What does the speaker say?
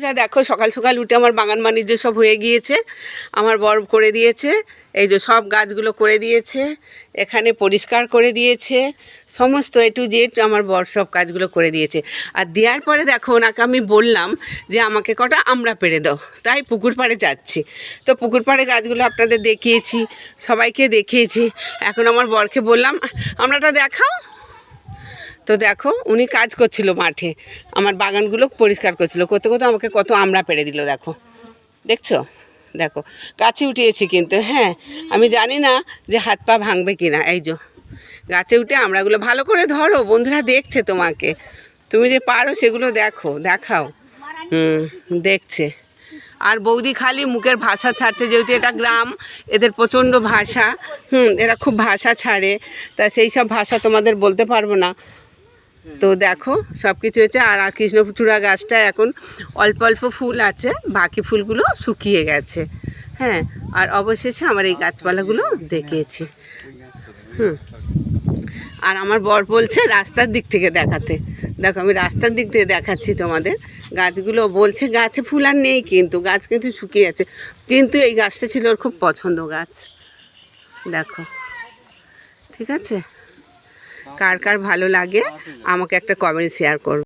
দেখো সকাল সকাল উঠে আমার বাগান বাণিজ্য সব হয়ে গিয়েছে, আমার বর করে দিয়েছে। এই যে সব গাছগুলো করে দিয়েছে, এখানে পরিষ্কার করে দিয়েছে, সমস্ত A to Z আমার বর সব কাজগুলো করে দিয়েছে। আর দেওয়ার পরে দেখো ওনাকে আমি বললাম যে আমাকে কটা আমড়া পেড়ে দাও, তাই পুকুর পাড়ে যাচ্ছি। তো পুকুর পাড়ে গাছগুলো আপনাদের দেখিয়েছি, সবাইকে দেখিয়েছি। এখন আমার বরকে বললাম আমড়াটা দেখাও। তো দেখো উনি কাজ করছিল মাঠে, আমার বাগানগুলো পরিষ্কার করছিল, করতে করতে আমাকে কত আমড়া পেড়ে দিল। দেখো, দেখছো, দেখো গাছে উঠিয়েছি কিন্তু, হ্যাঁ আমি জানি না যে হাত পা ভাঙবে কিনা। এই যে গাছে উঠে আমড়াগুলো ভালো করে ধরো, বন্ধুরা দেখছে তোমাকে, তুমি যে পারো সেগুলো দেখো, দেখাও। দেখছে। আর বৌদি খালি মুখের ভাষা ছাড়ছে, যেহেতু এটা গ্রাম, এদের প্রচণ্ড ভাষা, এরা খুব ভাষা ছাড়ে, তা সেই সব ভাষা তোমাদের বলতে পারবো না। তো দেখো সব কিছু হয়েছে। আর কৃষ্ণচূড়া গাছটা এখন অল্প অল্প ফুল আছে, বাকি ফুলগুলো শুকিয়ে গেছে। হ্যাঁ, আর অবশেষে আমার এই গাছপালাগুলো দেখিয়েছি। আর আমার বর বলছে রাস্তার দিক থেকে দেখাতে। দেখো আমি রাস্তার দিক থেকে দেখাচ্ছি তোমাদের গাছগুলো। বলছে গাছে ফুল আর নেই, কিন্তু গাছ কিন্তু শুকিয়ে গেছে, কিন্তু এই গাছটা ছিল ওর খুব পছন্দ গাছ। দেখো, ঠিক আছে, কার কার ভালো লাগে আমাকে একটা কমেন্ট শেয়ার করো।